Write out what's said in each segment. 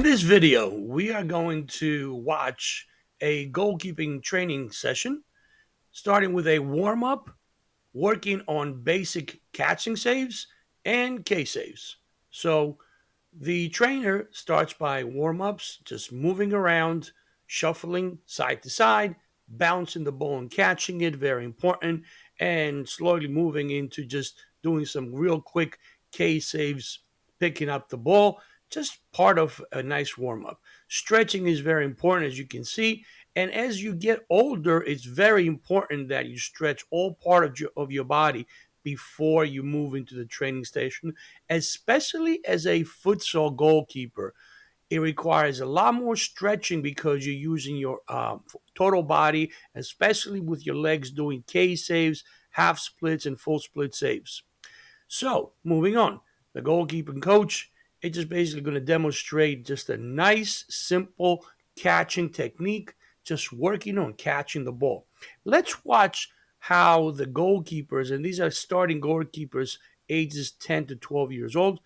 this video, we are going to watch a goalkeeping training session, starting with a warm up, working on basic catching saves and K saves. So the trainer starts by warm ups, just moving around, shuffling side to side, bouncing the ball and catching it, very important, and slowly moving into just doing some real quick K saves, picking up the ball, just part of a nice warm up. Stretching is very important, as you can see. And as you get older, it's very important that you stretch all part of your body before you move into the training station, especially as a futsal goalkeeper. It requires a lot more stretching because you're using your total body, especially with your legs doing K saves, half splits, and full split saves. So, moving on, the goalkeeping coach is just basically going to demonstrate just a nice, simple catching technique, just working on catching the ball. Let's watch how the goalkeepers, and these are starting goalkeepers ages 10 to 12 years old,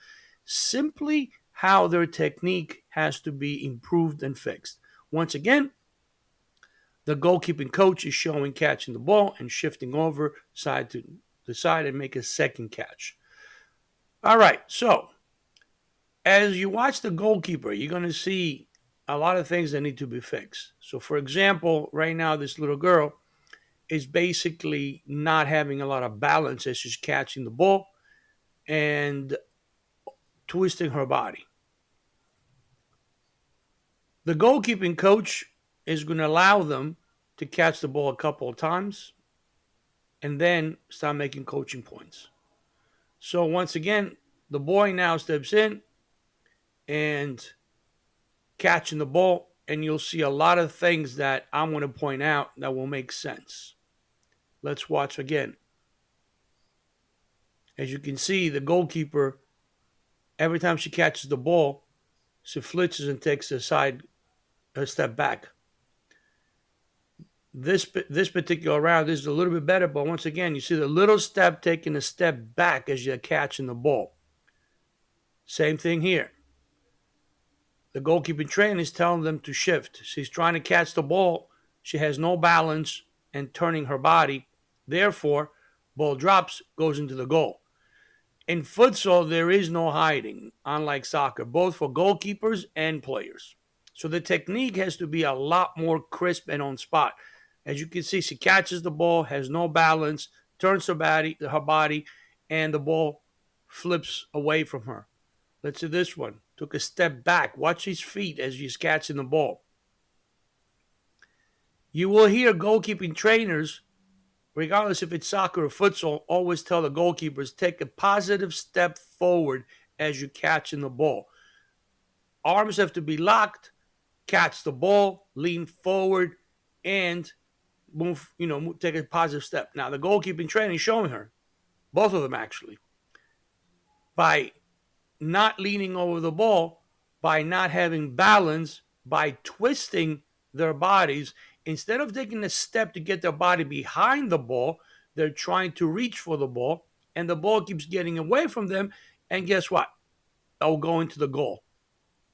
simply how their technique has to be improved and fixed. Once again, the goalkeeping coach is showing catching the ball and shifting over side to the side and make a second catch. All right, so as you watch the goalkeeper, you're going to see a lot of things that need to be fixed. So, for example, right now, this little girl is basically not having a lot of balance as she's catching the ball and twisting her body. The goalkeeping coach is going to allow them to catch the ball a couple of times and then start making coaching points. So, once again, the boy now steps in and catching the ball, and you'll see a lot of things that I'm going to point out that will make sense. Let's watch again. As you can see, the goalkeeper, every time she catches the ball, she flinches and takes a step back. This particular round is a little bit better, but once again, you see the little step taking a step back as you're catching the ball. Same thing here. The goalkeeping trainer is telling them to shift. She's trying to catch the ball. She has no balance and turning her body. Therefore, ball drops, goes into the goal. In futsal, there is no hiding, unlike soccer, both for goalkeepers and players. So the technique has to be a lot more crisp and on spot. As you can see, she catches the ball, has no balance, turns her body, and the ball flips away from her. Let's see this one. Took a step back. Watch his feet as he's catching the ball. You will hear goalkeeping trainers, regardless if it's soccer or futsal, always tell the goalkeepers, take a positive step forward as you're catching the ball. Arms have to be locked, catch the ball, lean forward, and move, take a positive step. Now, the goalkeeping trainer is showing her, both of them actually, by not leaning over the ball, by not having balance, by twisting their bodies. Instead of taking a step to get their body behind the ball, they're trying to reach for the ball, and the ball keeps getting away from them. And guess what? They'll go into the goal.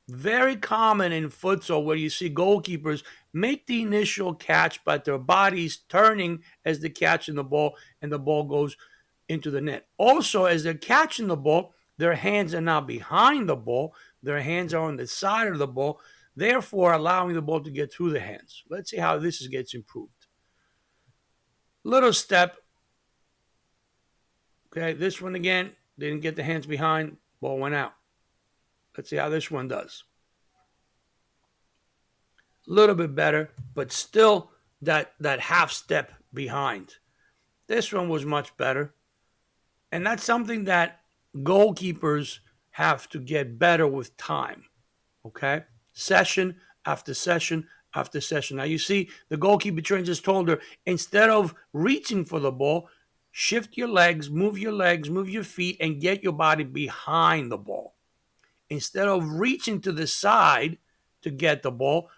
Very common in futsal where you see goalkeepers make the initial catch, but their body's turning as they're catching the ball, and the ball goes into the net. Also, as they're catching the ball, their hands are now behind the ball. Their hands are on the side of the ball, therefore allowing the ball to get through the hands. Let's see how this gets improved. Little step. Okay, this one again, didn't get the hands behind, ball went out. Let's see how this one does. A little bit better, but still that half step behind. This one was much better. And that's something that goalkeepers have to get better with time. Okay? Session after session after session. Now you see the goalkeeper trainer just told her, instead of reaching for the ball, shift your legs, move your feet, and get your body behind the ball. Instead of reaching to the side to get the ball,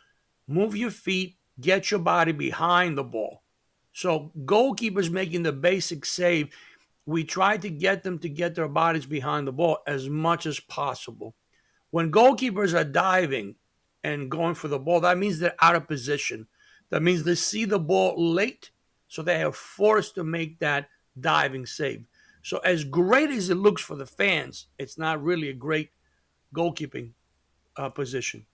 move your feet, get your body behind the ball. So goalkeepers making the basic save, we try to get them to get their bodies behind the ball as much as possible. When goalkeepers are diving, and going for the ball, that means they're out of position. That means they see the ball late, so they are forced to make that diving save. So, as great as it looks for the fans, it's not really a great goalkeeping position.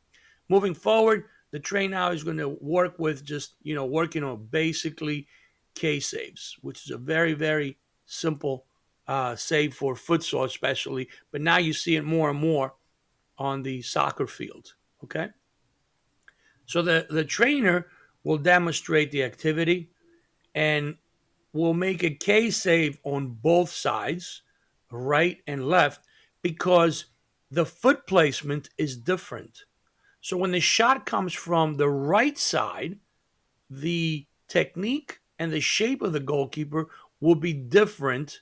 Moving forward, the train now is going to work with just, working on basically K saves, which is a very, very simple save for futsal, especially. But now you see it more and more on the soccer field. Okay. So the trainer will demonstrate the activity and will make a K save on both sides, right and left, because the foot placement is different. So when the shot comes from the right side, the technique and the shape of the goalkeeper will be different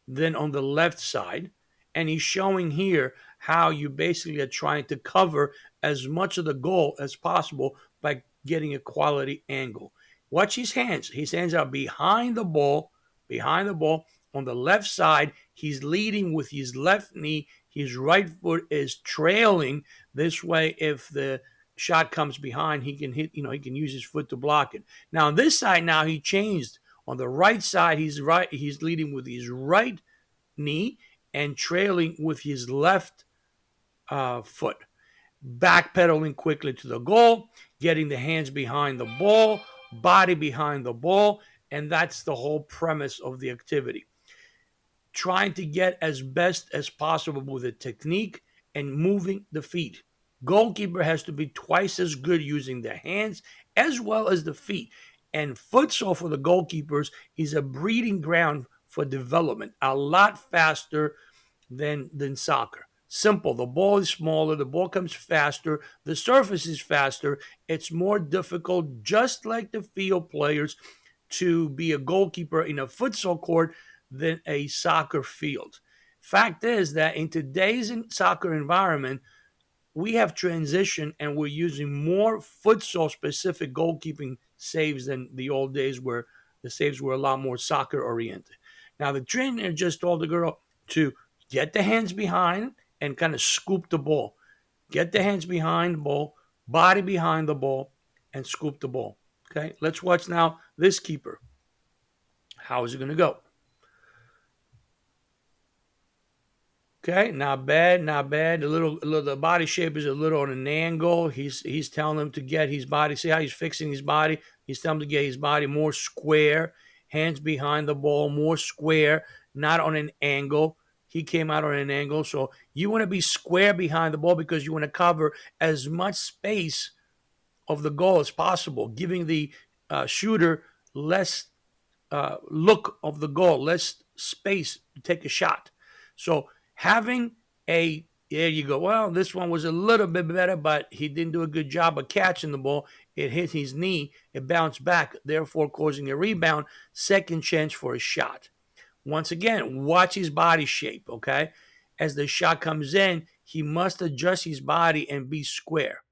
than on the left side. And he's showing here how you basically are trying to cover as much of the goal as possible by getting a quality angle. Watch his hands. His hands are behind the ball, behind the ball. On the left side, he's leading with his left knee. His right foot is trailing. This way, if the shot comes behind, he can hit, he can use his foot to block it. Now on this side, now he changed. On the right side, he's leading with his right knee and trailing with his left foot, backpedaling quickly to the goal, getting the hands behind the ball, body behind the ball, and that's the whole premise of the activity. Trying to get as best as possible with the technique and moving the feet. Goalkeeper has to be twice as good using the hands as well as the feet. And futsal for the goalkeepers is a breeding ground for development, a lot faster than soccer. Simple. The ball is smaller. The ball comes faster. The surface is faster. It's more difficult, just like the field players, to be a goalkeeper in a futsal court than a soccer field. Fact is that in today's soccer environment, we have transitioned and we're using more futsal specific goalkeeping saves than the old days where the saves were a lot more soccer oriented. Now, the trainer just told the girl to get the hands behind and kind of scoop the ball. Get the hands behind the ball, body behind the ball, and scoop the ball. Okay, let's watch now this keeper. How is it going to go? Okay, not bad, not bad. The body shape is a little on an angle. He's telling him to get his body. See how he's fixing his body? He's telling him to get his body more square, hands behind the ball, more square, not on an angle. He came out on an angle, so you want to be square behind the ball because you want to cover as much space of the goal as possible, giving the shooter less look of the goal, less space to take a shot. So having there you go. Well, this one was a little bit better, but he didn't do a good job of catching the ball. It hit his knee, it bounced back, therefore causing a rebound. Second chance for a shot. Once again, watch his body shape, okay? As the shot comes in, he must adjust his body and be square.